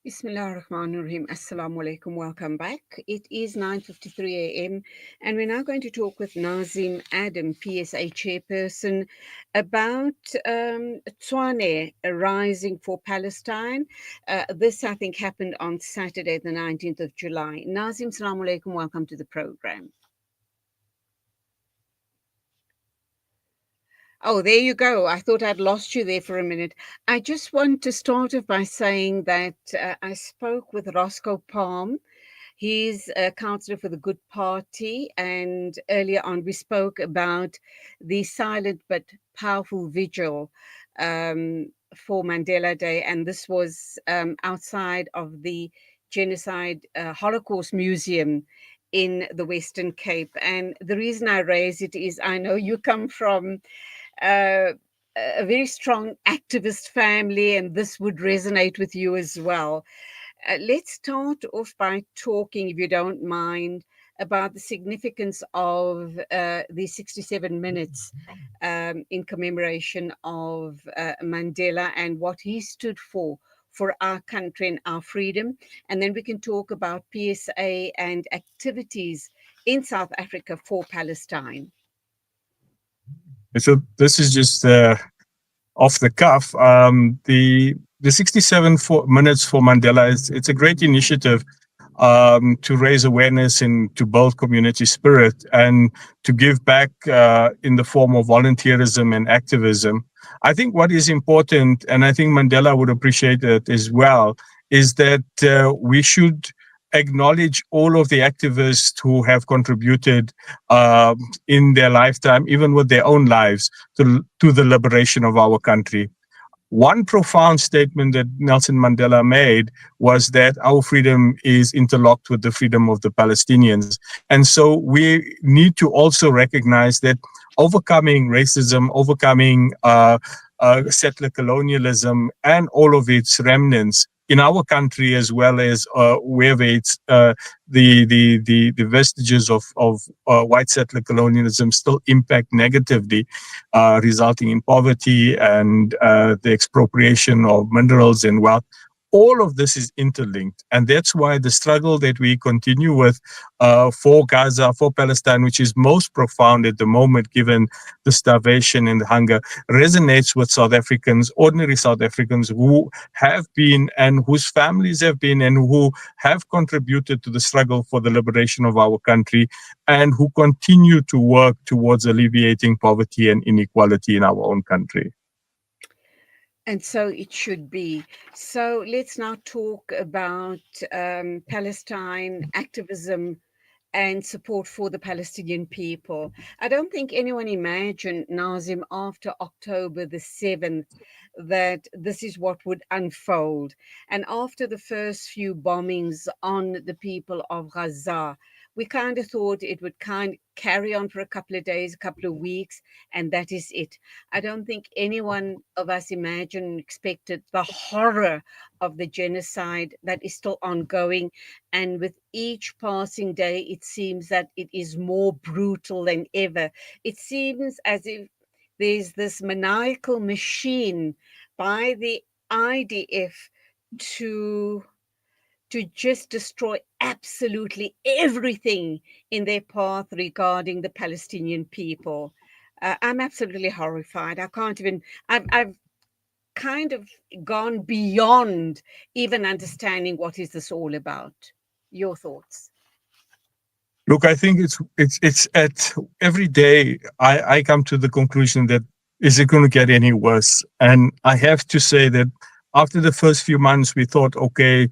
Bismillah ar-Rahman ar-Rahim. Assalamu alaikum. Welcome back. It is 9:53 a.m. and we're now going to talk with Nazim Adam, PSA chairperson, about Tshwane rising for Palestine. This, I think, happened on Saturday, the 19th of July. Nazim, assalamu alaikum. Welcome to the program. Oh, there you go. I thought I'd lost you there for a minute. I just want to start off by saying that I spoke with Roscoe Palm. He's a councillor for the Good Party. And earlier on, we spoke about the silent but powerful vigil for Mandela Day. And this was outside of the Genocide Holocaust Museum in the Western Cape. And the reason I raise it is I know you come from uh, a very strong activist family, and this would resonate with you as well. Let's start off by talking, if you don't mind, about the significance of the 67 minutes in commemoration of Mandela and what he stood for our country and our freedom. And then we can talk about PSA and activities in South Africa for Palestine. So this is just off the cuff. The 67 minutes for Mandela it's a great initiative to raise awareness and to build community spirit and to give back in the form of volunteerism and activism. I think what is important, and I think Mandela would appreciate it as well, is that we should acknowledge all of the activists who have contributed in their lifetime, even with their own lives, to the liberation of our country. One profound statement that Nelson Mandela made was that our freedom is interlocked with the freedom of the Palestinians. And so we need to also recognize that overcoming racism, overcoming settler colonialism, and all of its remnants in our country, as well as wherever it's the vestiges of white settler colonialism still impact negatively, resulting in poverty and the expropriation of minerals and wealth. All of this is interlinked, and that's why the struggle that we continue with for Gaza, for Palestine, which is most profound at the moment, given the starvation and the hunger, resonates with South Africans, ordinary South Africans who have been and whose families have been and who have contributed to the struggle for the liberation of our country and who continue to work towards alleviating poverty and inequality in our own country. And so it should be. So let's now talk about Palestine activism and support for the Palestinian people. I don't think anyone imagined, Nazim, after October the 7th, that this is what would unfold. And after the first few bombings on the people of Gaza, we kind of thought it would kind of carry on for a couple of days, a couple of weeks, and that is it. I don't think anyone of us imagined, expected the horror of the genocide that is still ongoing. And with each passing day, it seems that it is more brutal than ever. It seems as if there's this maniacal machine by the IDF to just destroy absolutely everything in their path regarding the Palestinian people. I'm absolutely horrified. I can't even, I've kind of gone beyond even understanding what is this all about. Your thoughts? Look, I think it's at every day I come to the conclusion that is it going to get any worse? And I have to say that after the first few months, we thought, okay,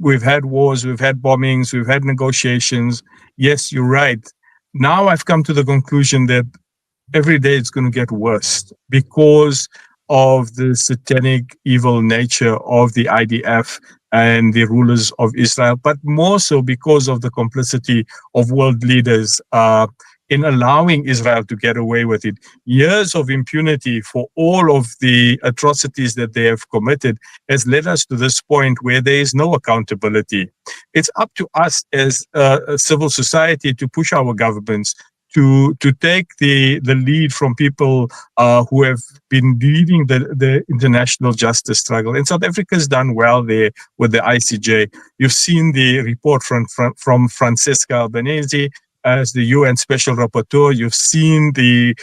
we've had wars, we've had bombings, we've had negotiations. Yes, you're right. Now I've come to the conclusion that every day it's going to get worse because of the satanic evil nature of the IDF and the rulers of Israel, but more so because of the complicity of world leaders in allowing Israel to get away with it. Years of impunity for all of the atrocities that they have committed has led us to this point where there is no accountability. It's up to us as a civil society to push our governments to take the lead from people who have been leading the international justice struggle. And South Africa has done well there with the ICJ. You've seen the report from Francesca Albanese as the UN Special Rapporteur. You've seen the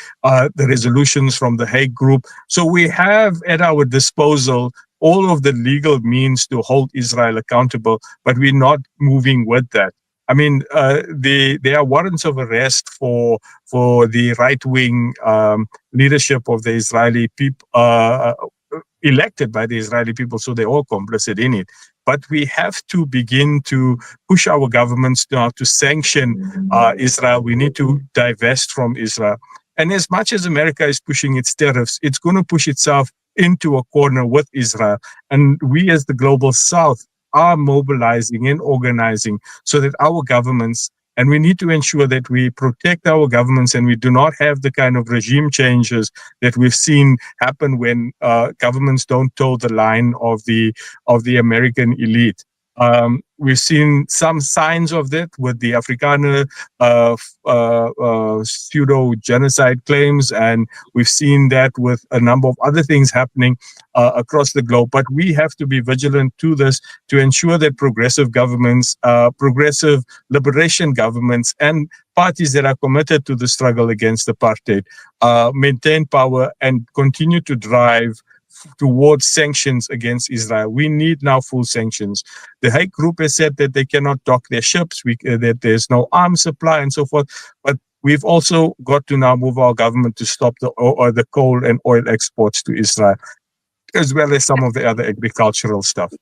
resolutions from the Hague Group. So we have at our disposal all of the legal means to hold Israel accountable, but we're not moving with that. I mean, there are warrants of arrest for the right wing leadership of the Israeli people, elected by the Israeli people, so they're all complicit in it. But we have to begin to push our governments now to sanction Israel. We need to divest from Israel. And as much as America is pushing its tariffs, it's going to push itself into a corner with Israel. And we as the global South are mobilizing and organizing so that our governments, and we need to ensure that we protect our governments and we do not have the kind of regime changes that we've seen happen when governments don't toe the line of the American elite. We've seen some signs of that with the Afrikaner pseudo-genocide claims, and we've seen that with a number of other things happening across the globe. But we have to be vigilant to this to ensure that progressive governments, progressive liberation governments, and parties that are committed to the struggle against apartheid maintain power and continue to drive towards sanctions against Israel. We need now full sanctions. The Hague Group has said that they cannot dock their ships, that there's no arms supply and so forth. But we've also got to now move our government to stop the coal and oil exports to Israel, as well as some of the other agricultural stuff.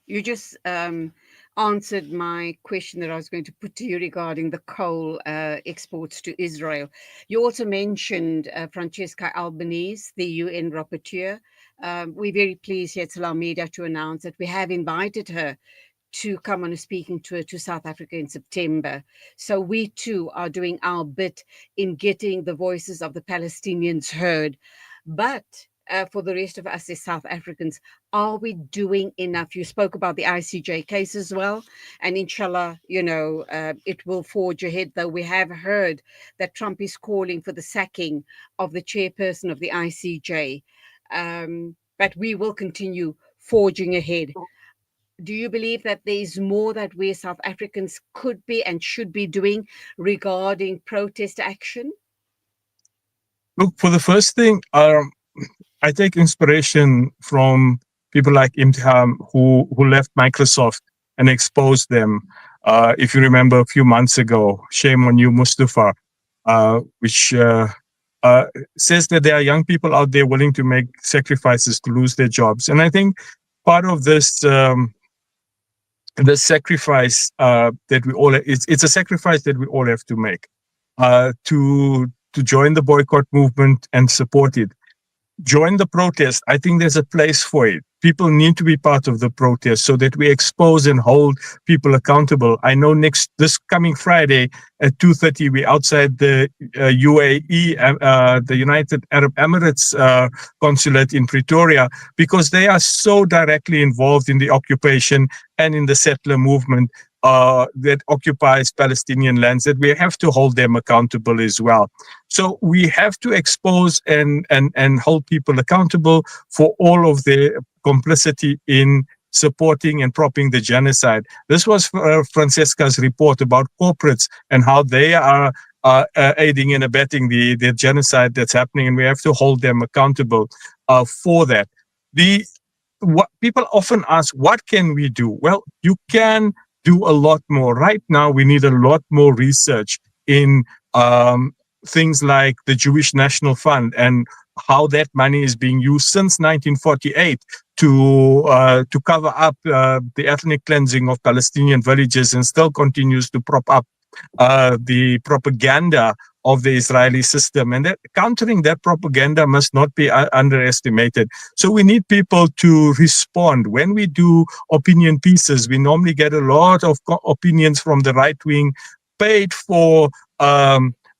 You just answered my question that I was going to put to you regarding the coal exports to Israel. You also mentioned Francesca Albanese, the UN rapporteur. We're very pleased here at Salam Media to announce that we have invited her to come on a speaking tour to South Africa in September. So we too are doing our bit in getting the voices of the Palestinians heard. But for the rest of us as South Africans, are we doing enough? You spoke about the ICJ case as well, and inshallah, it will forge ahead, though we have heard that Trump is calling for the sacking of the chairperson of the ICJ. But we will continue forging ahead. Do you believe that there's more that we South Africans could be and should be doing regarding protest action? Look, for the first thing, I take inspiration from people like Imtiham who left Microsoft and exposed them. If you remember a few months ago, shame on you, Mustafa, which says that there are young people out there willing to make sacrifices to lose their jobs. And I think part of this, the sacrifice that we all, it's a sacrifice that we all have to make to join the boycott movement and support it. Join the protest. I think there's a place for it. People need to be part of the protest so that we expose and hold people accountable. I know this coming Friday at 2:30, we're outside the UAE, the United Arab Emirates consulate in Pretoria, because they are so directly involved in the occupation and in the settler movement that occupies Palestinian lands, that we have to hold them accountable as well. So we have to expose and hold people accountable for all of their complicity in supporting and propping the genocide. This was Francesca's report about corporates and how they are aiding and abetting the genocide that's happening, and we have to hold them accountable for that. What people often ask, what can we do? Well, you can do a lot more. Right now, we need a lot more research in things like the Jewish National Fund and how that money is being used since 1948 to cover up the ethnic cleansing of Palestinian villages, and still continues to prop up the propaganda of the Israeli system. And that countering that propaganda must not be underestimated. So we need people to respond. When we do opinion pieces, we normally get a lot of opinions from the right wing, paid for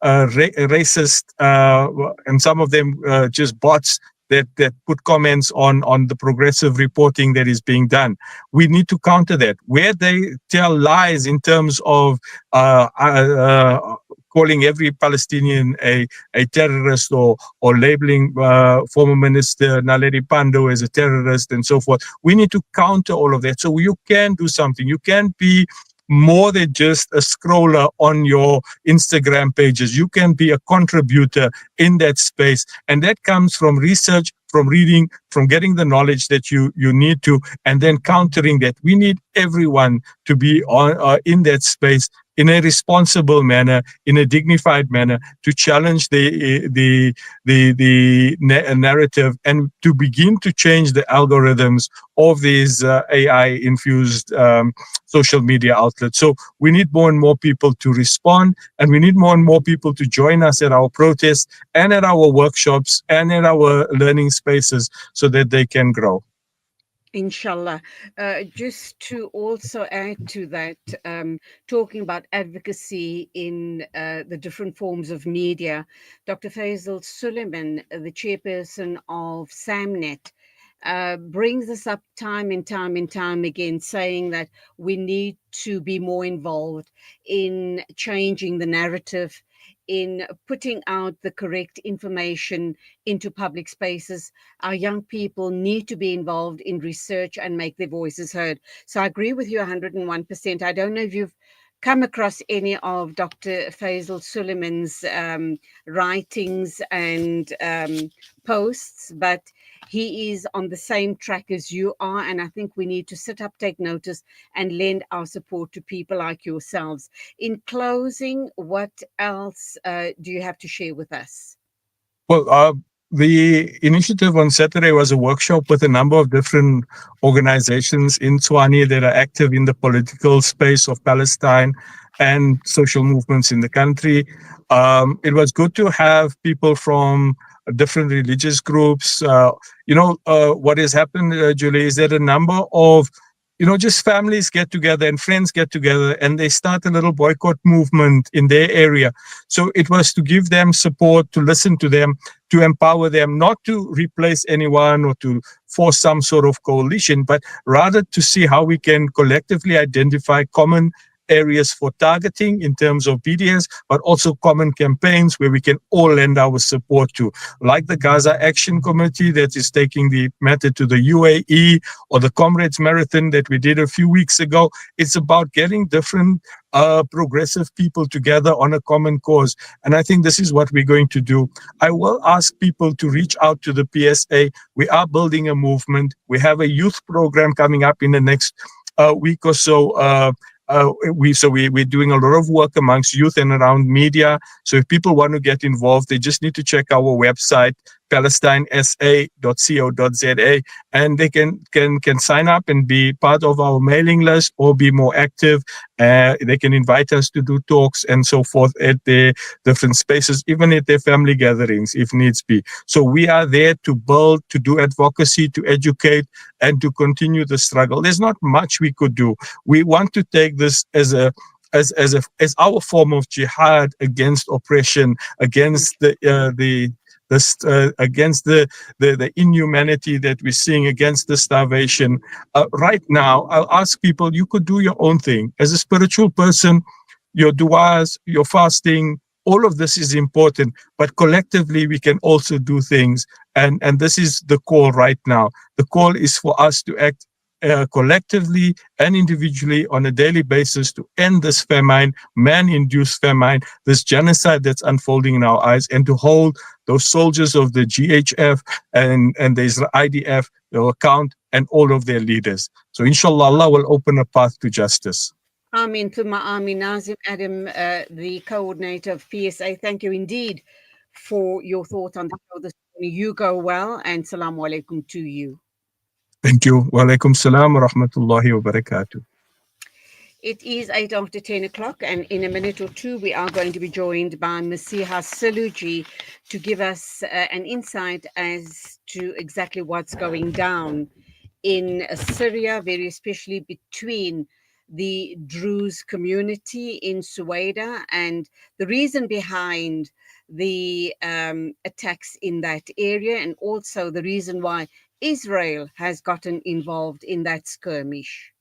racist, and some of them just bots that put comments on the progressive reporting that is being done. We need to counter that. Where they tell lies in terms of calling every Palestinian a terrorist, or labeling former Minister Naledi Pandor as a terrorist and so forth. We need to counter all of that. So you can do something. You can be more than just a scroller on your Instagram pages. You can be a contributor in that space. And that comes from research, from reading, from getting the knowledge that you need to, and then countering that. We need everyone to be in that space in a responsible manner, in a dignified manner, to challenge the narrative, and to begin to change the algorithms of these AI infused social media outlets. So we need more and more people to respond, and we need more and more people to join us at our protests and at our workshops and at our learning spaces, so that they can grow. Inshallah. Just to also add to that, talking about advocacy in the different forms of media, Dr. Faisal Suleiman, the chairperson of SAMNET, brings us up time and time and time again, saying that we need to be more involved in changing the narrative, in putting out the correct information into public spaces. Our young people need to be involved in research and make their voices heard. So I agree with you 101%. I don't know if you've come across any of Dr. Faisal Suleiman's writings and posts, but he is on the same track as you are. And I think we need to sit up, take notice, and lend our support to people like yourselves. In closing, what else do you have to share with us? Well, the initiative on Saturday was a workshop with a number of different organizations in Tshwane that are active in the political space of Palestine and social movements in the country. It was good to have people from different religious groups. What has happened, Julie, is that a number of just families get together and friends get together, and they start a little boycott movement in their area. So it was to give them support, to listen to them, to empower them, not to replace anyone or to force some sort of coalition, but rather to see how we can collectively identify common areas for targeting in terms of BDS, but also common campaigns where we can all lend our support to, like the Gaza Action Committee that is taking the matter to the UAE, or the Comrades Marathon that we did a few weeks ago. It's about getting different progressive people together on a common cause. And I think this is what we're going to do. I will ask people to reach out to the PSA. We are building a movement. We have a youth program coming up in the next week or so. We're doing a lot of work amongst youth and around media. So if people want to get involved, they just need to check our website, palestinesa.co.za, and they can sign up and be part of our mailing list or be more active. They can invite us to do talks and so forth at their different spaces, even at their family gatherings if needs be. So we are there to build, to do advocacy, to educate, and to continue the struggle. There's not much we could do. We want to take this as our form of jihad against oppression, against against the inhumanity that we're seeing, against the starvation. Right now, I'll ask people, you could do your own thing. As a spiritual person, your du'as, your fasting, all of this is important, but collectively we can also do things. And this is the call right now. The call is for us to act collectively and individually on a daily basis to end this famine, man-induced famine, this genocide that's unfolding in our eyes, and to hold those soldiers of the GHF and the Israel IDF to account, and all of their leaders. So inshallah, Allah will open a path to justice. Amin, Thumma Amin. Nazim Adam, the coordinator of PSA, thank you indeed for your thought on the show this morning. You go well, and salamu alaikum to you. Thank you. Wa alaikum salam wa rahmatullahi wa barakatuh. It is 8 after 10 o'clock, and in a minute or two, we are going to be joined by Masiha Saluji to give us an insight as to exactly what's going down in Syria, very especially between the Druze community in Suwaida, and the reason behind the attacks in that area, and also the reason why Israel has gotten involved in that skirmish.